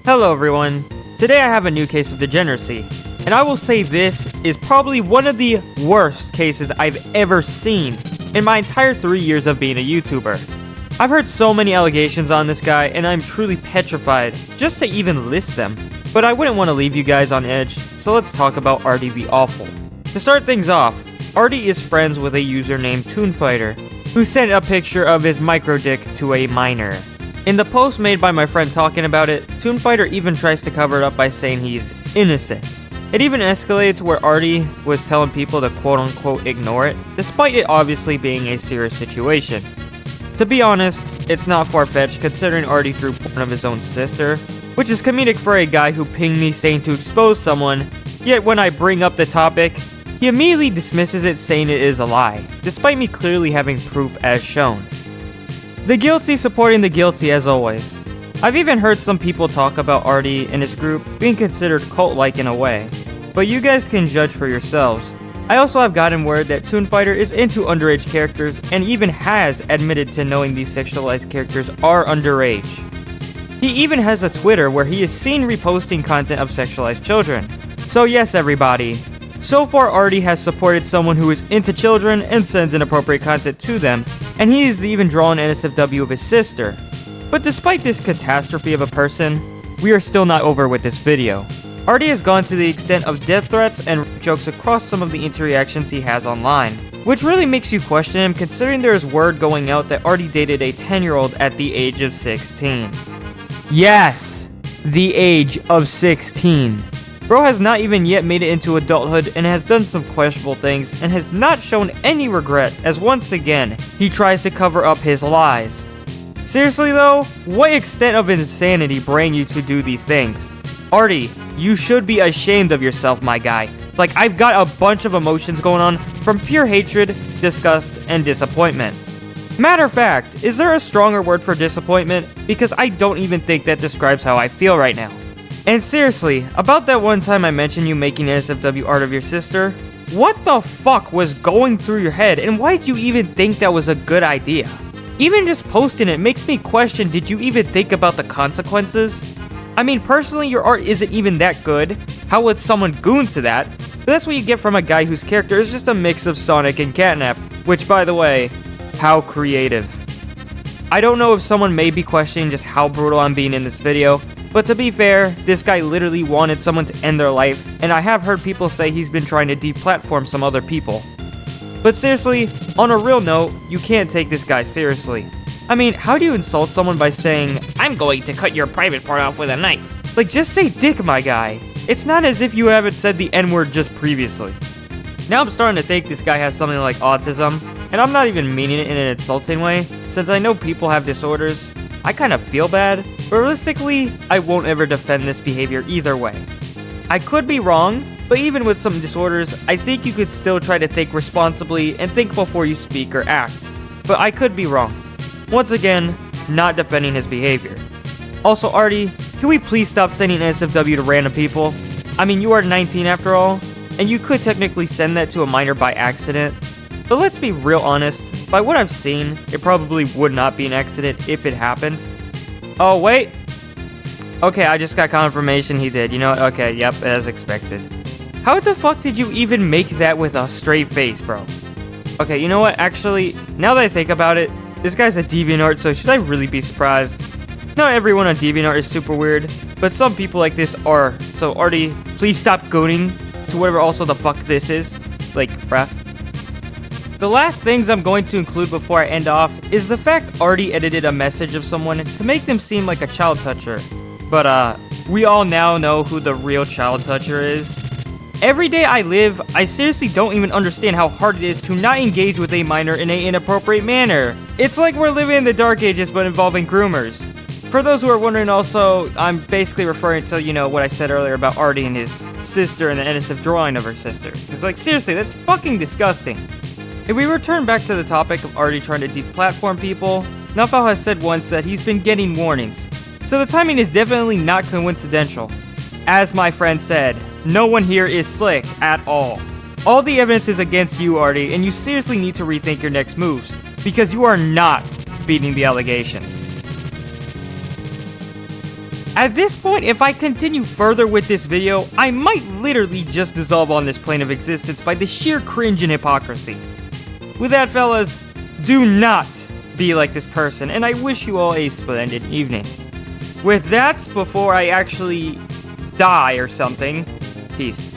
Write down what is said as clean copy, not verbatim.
Hello everyone, today I have a new case of degeneracy, and I will say this is probably one of the worst cases I've ever seen in my entire 3 years of being a YouTuber. I've heard so many allegations on this guy, and I'm truly petrified just to even list them. But I wouldn't want to leave you guys on edge, so let's talk about Arty the Awful. To start things off, Arty is friends with a user named Toonfighter, who sent a picture of his microdick to a minor. In the post made by my friend talking about it, Toonfighter even tries to cover it up by saying he's innocent. It even escalates where Arty was telling people to quote-unquote ignore it, despite it obviously being a serious situation. To be honest, it's not far-fetched considering Arty drew porn of his own sister, which is comedic for a guy who pinged me saying to expose someone, yet when I bring up the topic, he immediately dismisses it saying it is a lie, despite me clearly having proof as shown. The guilty supporting the guilty as always. I've even heard some people talk about Arty and his group being considered cult-like in a way, but you guys can judge for yourselves. I also have gotten word that Toonfighter is into underage characters and even has admitted to knowing these sexualized characters are underage. He even has a Twitter where he is seen reposting content of sexualized children. So yes everybody, so far Arty has supported someone who is into children and sends inappropriate content to them, and he is even drawn an NSFW of his sister. But despite this catastrophe of a person, we are still not over with this video. Arty has gone to the extent of death threats and jokes across some of the interactions he has online, which really makes you question him considering there is word going out that Arty dated a 10-year-old at the age of 16. Yes! The age of 16. Bro has not even yet made it into adulthood and has done some questionable things and has not shown any regret as once again, he tries to cover up his lies. Seriously though, what extent of insanity bring you to do these things? Arty, you should be ashamed of yourself, my guy. Like, I've got a bunch of emotions going on from pure hatred, disgust, and disappointment. Matter of fact, is there a stronger word for disappointment? Because I don't even think that describes how I feel right now. And seriously, about that one time I mentioned you making NSFW art of your sister, what the fuck was going through your head and why did you even think that was a good idea? Even just posting it makes me question, did you even think about the consequences? I mean, personally, your art isn't even that good. How would someone goon to that? But that's what you get from a guy whose character is just a mix of Sonic and Catnap, which, by the way, how creative. I don't know if someone may be questioning just how brutal I'm being in this video, but to be fair, this guy literally wanted someone to end their life, and I have heard people say he's been trying to deplatform some other people. But seriously, on a real note, you can't take this guy seriously. I mean, how do you insult someone by saying, "I'm going to cut your private part off with a knife"? Like, just say dick, my guy. It's not as if you haven't said the N-word just previously. Now I'm starting to think this guy has something like autism, and I'm not even meaning it in an insulting way, since I know people have disorders. I kind of feel bad, but realistically, I won't ever defend this behavior either way. I could be wrong, but even with some disorders, I think you could still try to think responsibly and think before you speak or act. But I could be wrong. Once again, not defending his behavior. Also, Arty, can we please stop sending NSFW to random people? I mean, you are 19 after all, and you could technically send that to a minor by accident. But let's be real honest, by what I've seen, it probably would not be an accident if it happened. Oh, wait. Okay, I just got confirmation he did. You know what? Okay, yep, as expected. How the fuck did you even make that with a straight face, bro? Okay, you know what? Actually, now that I think about it, this guy's a DeviantArt, so should I really be surprised? Not everyone on DeviantArt is super weird, but some people like this are. So, Arty, please stop gooning to whatever also the fuck this is. Like, bruh. The last things I'm going to include before I end off is the fact Arty edited a message of someone to make them seem like a child toucher. But we all now know who the real child toucher is. Every day I live, I seriously don't even understand how hard it is to not engage with a minor in an inappropriate manner. It's like we're living in the dark ages but involving groomers. For those who are wondering also, I'm basically referring to, you know, what I said earlier about Arty and his sister and the NSF drawing of her sister. It's like, seriously, that's fucking disgusting. If we return back to the topic of Arty trying to deplatform people, Nafal has said once that he's been getting warnings, so the timing is definitely not coincidental. As my friend said, no one here is slick at all. All the evidence is against you, Arty, and you seriously need to rethink your next moves, because you are not beating the allegations. At this point, if I continue further with this video, I might literally just dissolve on this plane of existence by the sheer cringe and hypocrisy. With that, fellas, do not be like this person, and I wish you all a splendid evening. With that, before I actually die or something, peace.